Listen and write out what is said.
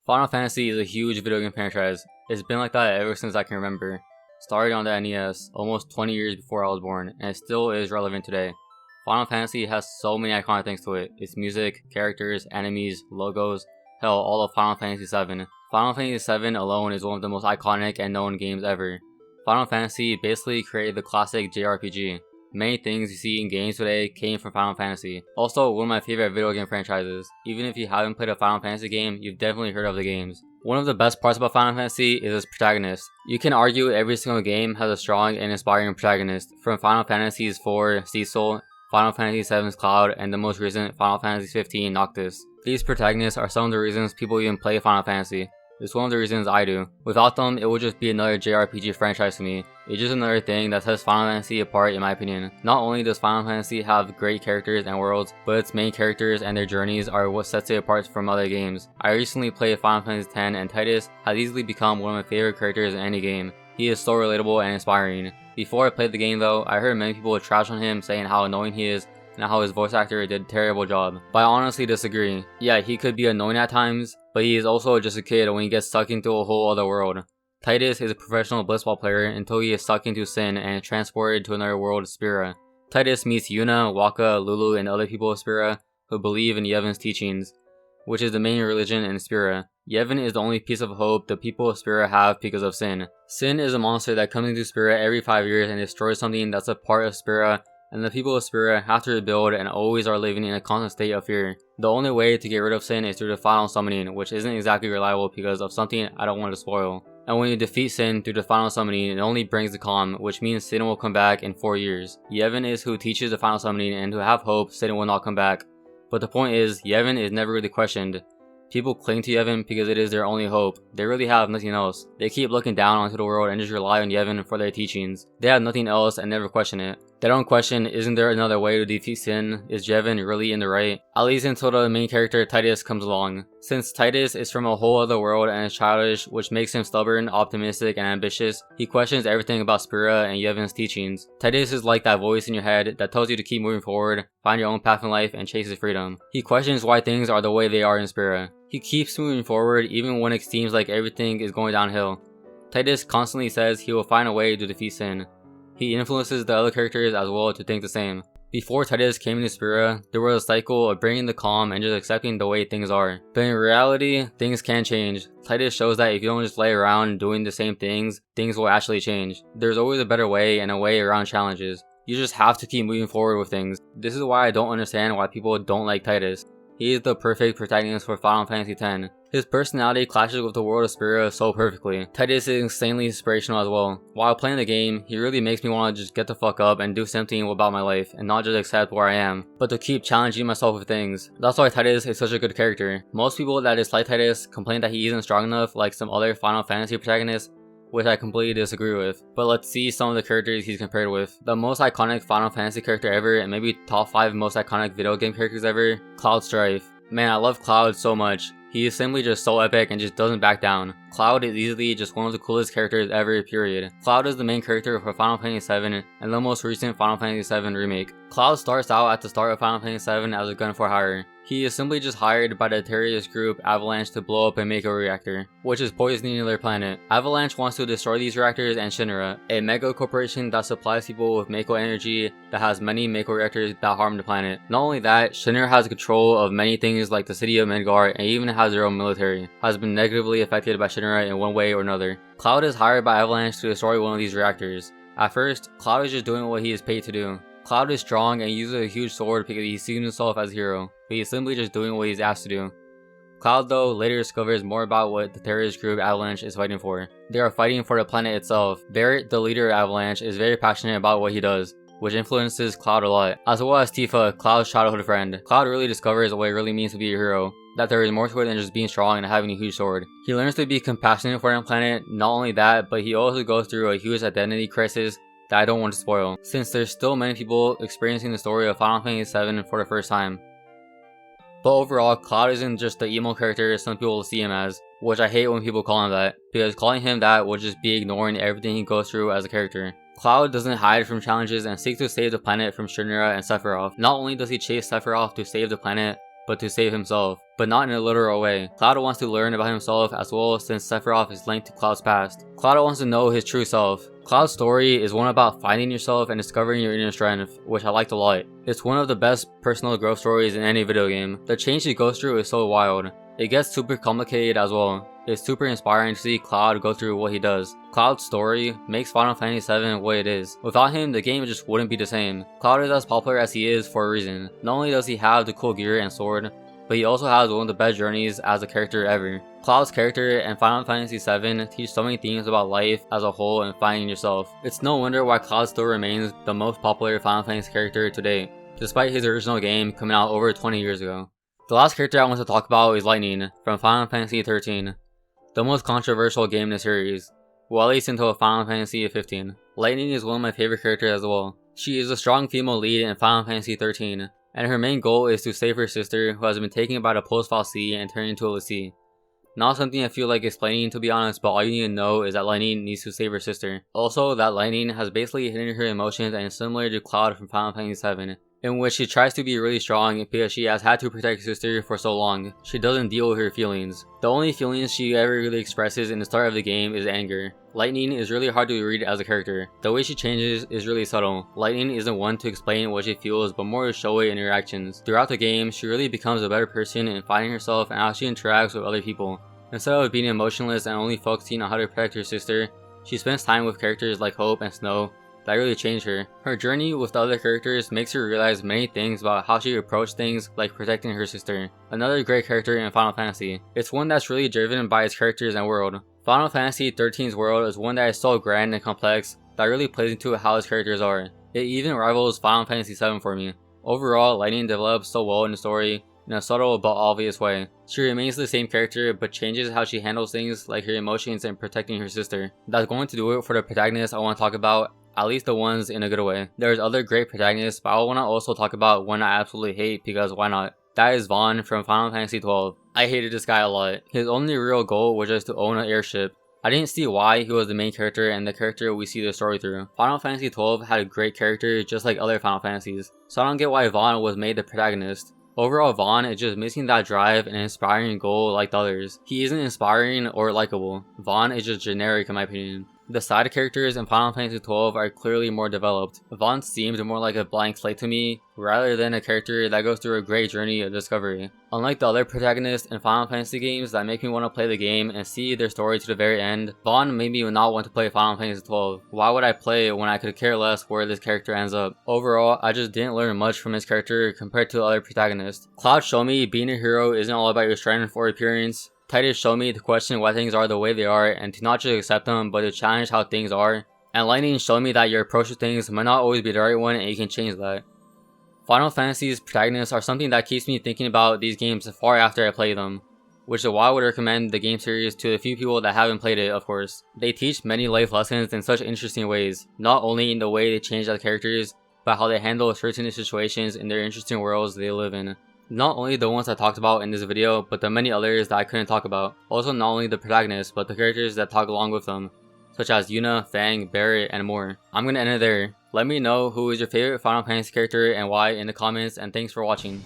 Final Fantasy is a huge video game franchise. It's been like that ever since I can remember. Started on the NES almost 20 years before I was born, and it still is relevant today. Final Fantasy has so many iconic things to it. Its music, characters, enemies, logos, hell, all of Final Fantasy VII. Final Fantasy VII alone is one of the most iconic and known games ever. Final Fantasy basically created the classic JRPG. Many things you see in games today came from Final Fantasy. Also, one of my favorite video game franchises. Even if you haven't played a Final Fantasy game, you've definitely heard of the games. One of the best parts about Final Fantasy is its protagonist. You can argue every single game has a strong and inspiring protagonist, from Final Fantasy's 4 Cecil, Final Fantasy VII's Cloud, and the most recent Final Fantasy 15 Noctis. These protagonists are some of the reasons people even play Final Fantasy. It's one of the reasons I do. Without them, it would just be another JRPG franchise to me. It's just another thing that sets Final Fantasy apart in my opinion. Not only does Final Fantasy have great characters and worlds, but its main characters and their journeys are what sets it apart from other games. I recently played Final Fantasy X, and Tidus has easily become one of my favorite characters in any game. He is so relatable and inspiring. Before I played the game though, I heard many people trash on him, saying how annoying he is and how his voice actor did a terrible job. But I honestly disagree. Yeah, he could be annoying at times, but he is also just a kid when he gets sucked into a whole other world. Tidus is a professional blitzball player until he is sucked into Sin and transported to another world, Spira. Tidus meets Yuna, Wakka, Lulu, and other people of Spira who believe in Yevon's teachings, which is the main religion in Spira. Yevon is the only piece of hope the people of Spira have because of Sin. Sin is a monster that comes into Spira every 5 years and destroys something that's a part of Spira, and the people of Spira have to rebuild and always are living in a constant state of fear. The only way to get rid of Sin is through the final summoning, which isn't exactly reliable because of something I don't want to spoil. And when you defeat Sin through the final summoning, it only brings the calm, which means Sin will come back in 4 years. Yevon is who teaches the final summoning, and to have hope, Sin will not come back. But the point is, Yevon is never really questioned. People cling to Yevon because it is their only hope. They really have nothing else. They keep looking down onto the world and just rely on Yevon for their teachings. They have nothing else and never question it. They don't question, isn't there another way to defeat Sin? Is Yevon really in the right? At least until the main character Tidus comes along. Since Tidus is from a whole other world and is childish, which makes him stubborn, optimistic, and ambitious, he questions everything about Spira and Yevon's teachings. Tidus is like that voice in your head that tells you to keep moving forward, find your own path in life, and chase his freedom. He questions why things are the way they are in Spira. He keeps moving forward even when it seems like everything is going downhill. Tidus constantly says he will find a way to defeat Sin. He influences the other characters as well to think the same. Before Tidus came into Spira, there was a cycle of bringing the calm and just accepting the way things are. But in reality, things can change. Tidus shows that if you don't just lay around doing the same things, things will actually change. There's always a better way and a way around challenges. You just have to keep moving forward with things. This is why I don't understand why people don't like Tidus. He is the perfect protagonist for Final Fantasy X. His personality clashes with the world of Spira so perfectly. Tidus is insanely inspirational as well. While playing the game, he really makes me want to just get the fuck up and do something about my life and not just accept where I am, but to keep challenging myself with things. That's why Tidus is such a good character. Most people that dislike Tidus complain that he isn't strong enough like some other Final Fantasy protagonists, which I completely disagree with. But let's see some of the characters he's compared with. The most iconic Final Fantasy character ever, and maybe top 5 most iconic video game characters ever, Cloud Strife. Man, I love Cloud so much. He is simply just so epic and just doesn't back down. Cloud is easily just one of the coolest characters ever, period. Cloud is the main character for Final Fantasy VII and the most recent Final Fantasy VII Remake. Cloud starts out at the start of Final Fantasy VII as a gun for hire. He is simply just hired by the terrorist group Avalanche to blow up a Mako reactor, which is poisoning their planet. Avalanche wants to destroy these reactors and Shinra, a mega corporation that supplies people with Mako energy that has many Mako reactors that harm the planet. Not only that, Shinra has control of many things like the city of Midgar and even has their own military, has been negatively affected by Shinra in one way or another. Cloud is hired by Avalanche to destroy one of these reactors. At first, Cloud is just doing what he is paid to do. Cloud is strong and uses a huge sword because he sees himself as a hero, but he's simply just doing what he's asked to do. Cloud though later discovers more about what the terrorist group Avalanche is fighting for. They are fighting for the planet itself. Barret, the leader of Avalanche, is very passionate about what he does, which influences Cloud a lot, as well as Tifa, Cloud's childhood friend. Cloud really discovers what it really means to be a hero, that there is more to it than just being strong and having a huge sword. He learns to be compassionate for the planet. Not only that, but he also goes through a huge identity crisis that I don't want to spoil, since there's still many people experiencing the story of Final Fantasy VII for the first time. But overall, Cloud isn't just the emo character some people see him as, which I hate when people call him that, because calling him that would just be ignoring everything he goes through as a character. Cloud doesn't hide from challenges and seeks to save the planet from Shinra and Sephiroth. Not only does he chase Sephiroth to save the planet, but to save himself, but not in a literal way. Cloud wants to learn about himself as well, since Sephiroth is linked to Cloud's past. Cloud wants to know his true self. Cloud's story is one about finding yourself and discovering your inner strength, which I liked a lot. It's one of the best personal growth stories in any video game. The change he goes through is so wild. It gets super complicated as well. It's super inspiring to see Cloud go through what he does. Cloud's story makes Final Fantasy VII what it is. Without him, the game just wouldn't be the same. Cloud is as popular as he is for a reason. Not only does he have the cool gear and sword, but he also has one of the best journeys as a character ever. Cloud's character and Final Fantasy VII teach so many things about life as a whole and finding yourself. It's no wonder why Cloud still remains the most popular Final Fantasy character to date, despite his original game coming out over 20 years ago. The last character I want to talk about is Lightning from Final Fantasy XIII, the most controversial game in the series, well, at least until Final Fantasy XV. Lightning is one of my favorite characters as well. She is a strong female lead in Final Fantasy XIII, and her main goal is to save her sister who has been taken by the Post-Fal'Cie and turned into a l'Cie. Not something I feel like explaining, to be honest, but all you need to know is that Lightning needs to save her sister. Also, that Lightning has basically hidden her emotions and is similar to Cloud from Final Fantasy VII, in which she tries to be really strong because she has had to protect her sister for so long. She doesn't deal with her feelings. The only feelings she ever really expresses in the start of the game is anger. Lightning is really hard to read as a character. The way she changes is really subtle. Lightning isn't one to explain what she feels, but more to show it in her actions. Throughout the game, she really becomes a better person in finding herself and how she interacts with other people. Instead of being emotionless and only focusing on how to protect her sister, she spends time with characters like Hope and Snow that really changed her. Her journey with the other characters makes her realize many things about how she approached things like protecting her sister. Another great character in Final Fantasy. It's one that's really driven by its characters and world. Final Fantasy XIII's world is one that is so grand and complex that really plays into how its characters are. It even rivals Final Fantasy VII for me. Overall, Lightning develops so well in the story in a subtle but obvious way. She remains the same character but changes how she handles things like her emotions and protecting her sister. That's going to do it for the protagonists I want to talk about, at least the ones in a good way. There's other great protagonists, but I want to also talk about one I absolutely hate because why not? That is Vaan from Final Fantasy XII. I hated this guy a lot. His only real goal was just to own an airship. I didn't see why he was the main character and the character we see the story through. Final Fantasy XII had a great character just like other Final Fantasies, so I don't get why Vaan was made the protagonist. Overall, Vaan is just missing that drive and inspiring goal like the others. He isn't inspiring or likable. Vaan is just generic in my opinion. The side characters in Final Fantasy XII are clearly more developed. Vaan seemed more like a blank slate to me, rather than a character that goes through a great journey of discovery. Unlike the other protagonists in Final Fantasy games that make me want to play the game and see their story to the very end, Vaan made me not want to play Final Fantasy XII. Why would I play when I could care less where this character ends up? Overall, I just didn't learn much from his character compared to the other protagonists. Cloud showed me being a hero isn't all about your strength or appearance. Tidus showed me to question why things are the way they are and to not just accept them but to challenge how things are. And Lightning showed me that your approach to things might not always be the right one and you can change that. Final Fantasy's protagonists are something that keeps me thinking about these games far after I play them, which is why I would recommend the game series to the few people that haven't played it, of course. They teach many life lessons in such interesting ways, not only in the way they change as characters, but how they handle certain situations in their interesting worlds they live in. Not only the ones I talked about in this video, but the many others that I couldn't talk about. Also not only the protagonists, but the characters that talk along with them, such as Yuna, Fang, Barret, and more. I'm gonna end it there. Let me know who is your favorite Final Fantasy character and why in the comments, and thanks for watching.